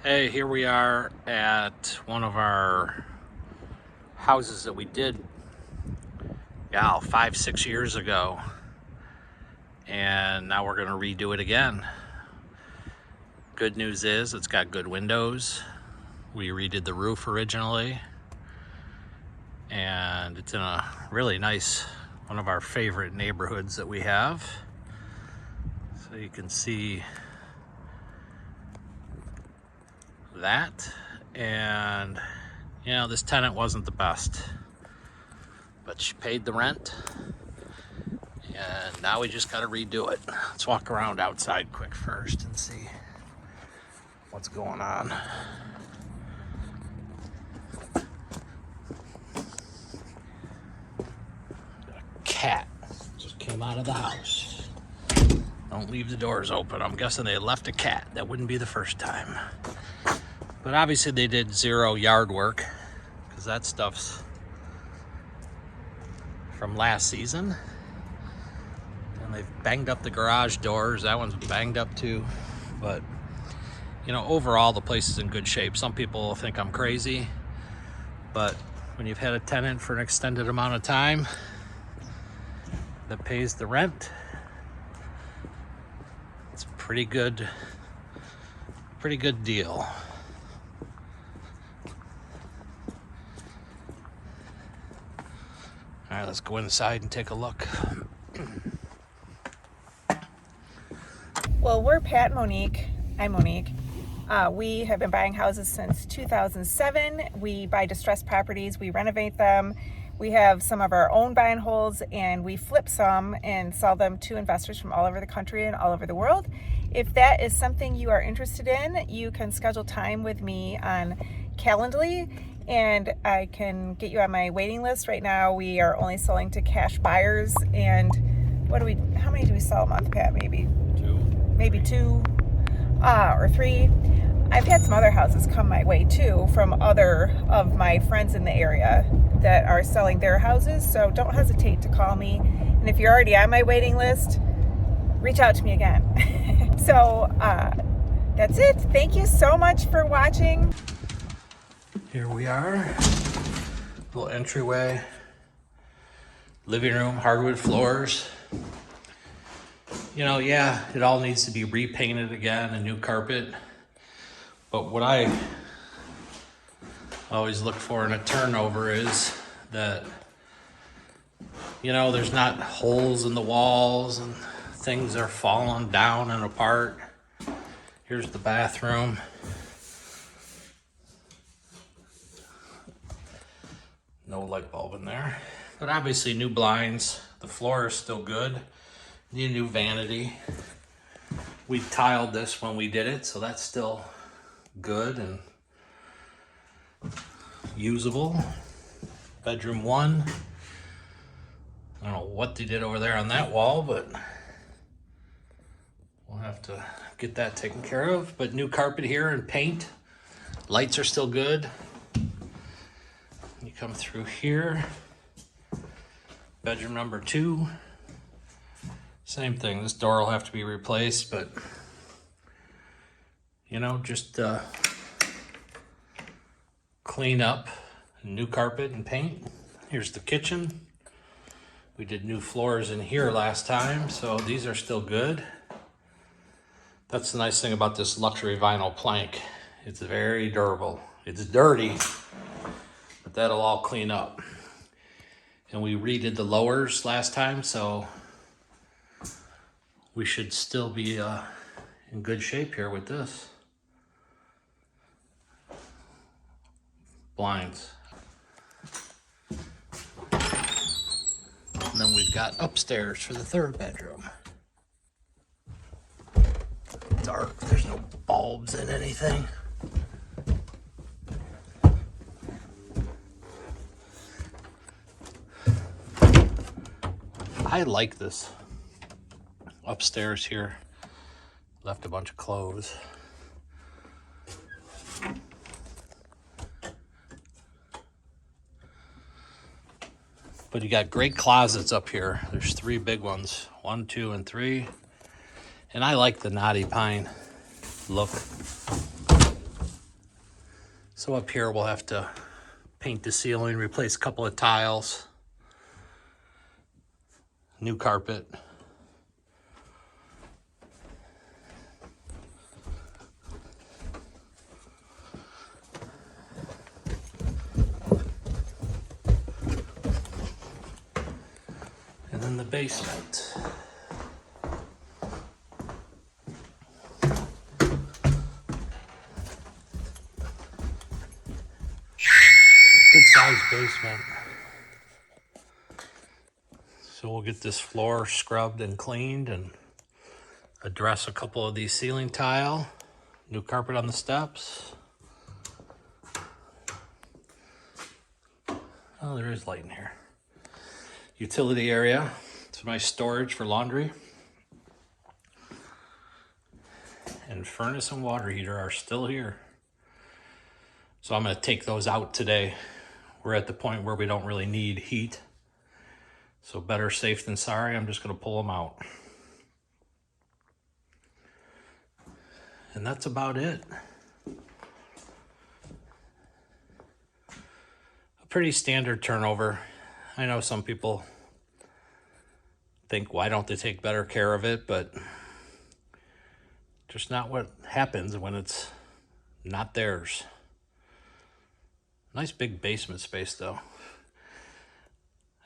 Hey, here we are at one of our houses that we did, 5-6 years ago. And now we're gonna redo it again. Good news is it's got good windows. We redid the roof originally. And it's in a really nice, one of our favorite neighborhoods that we have. So you can see that. And this tenant wasn't the best, but she paid the rent, and now we just got to redo it. Let's walk around outside quick first and see what's going on. A cat just came out of the house. Don't leave the doors open. I'm guessing they left a cat. That wouldn't be the first time. But obviously they did zero yard work, because that stuff's from last season. And they've banged up the garage doors. That one's banged up too. But, overall the place is in good shape. Some people think I'm crazy, but when you've had a tenant for an extended amount of time that pays the rent, it's a pretty good deal. All right, let's go inside and take a look. Well, we're Pat and Monique. I'm Monique. We have been buying houses since 2007. We buy distressed properties, we renovate them. We have some of our own buy and holds, and we flip some and sell them to investors from all over the country and all over the world. If that is something you are interested in, you can schedule time with me on Calendly, and I can get you on my waiting list. Right now, we are only selling to cash buyers. And how many do we sell a month, Pat? Maybe two or three. I've had some other houses come my way too from other of my friends in the area that are selling their houses. So don't hesitate to call me. And if you're already on my waiting list, reach out to me again. So that's it. Thank you so much for watching. Here we are, little entryway, living room, hardwood floors. It all needs to be repainted again, a new carpet. But what I always look for in a turnover is that, there's not holes in the walls and things are falling down and apart. Here's the bathroom. No light bulb in there, but obviously new blinds. The floor is still good. Need a new vanity. We tiled this when we did it, so that's still good and usable. Bedroom 1. I don't know what they did over there on that wall, but we'll have to get that taken care of. But new carpet here and paint. Lights are still good. You come through here, bedroom number 2, same thing. This door will have to be replaced, but just clean up, new carpet and paint. Here's the kitchen. We did new floors in here last time, so these are still good. That's the nice thing about this luxury vinyl plank. It's very durable. It's dirty, but that'll all clean up. And we redid the lowers last time, so we should still be in good shape here with this. Blinds. And then we've got upstairs for the 3rd bedroom. Dark, there's no bulbs in anything. I like this upstairs here. Left a bunch of clothes. But you got great closets up here. There's 3 big ones, 1, 2, and 3. And I like the knotty pine look. So up here we'll have to paint the ceiling, replace a couple of tiles, new carpet. And then the basement. Good sized basement. So we'll get this floor scrubbed and cleaned and address a couple of these ceiling tile. New carpet on the steps. Oh, there is light in here. Utility area. It's nice storage for laundry. And furnace and water heater are still here. So I'm going to take those out today. We're at the point where we don't really need heat. So better safe than sorry. I'm just going to pull them out. And that's about it. A pretty standard turnover. I know some people think, why don't they take better care of it? But just not what happens when it's not theirs. Nice big basement space though.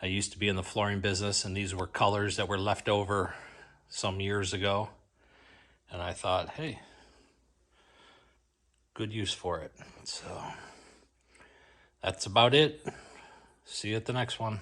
I used to be in the flooring business, and these were colors that were left over some years ago. And I thought, hey, good use for it. So that's about it. See you at the next one.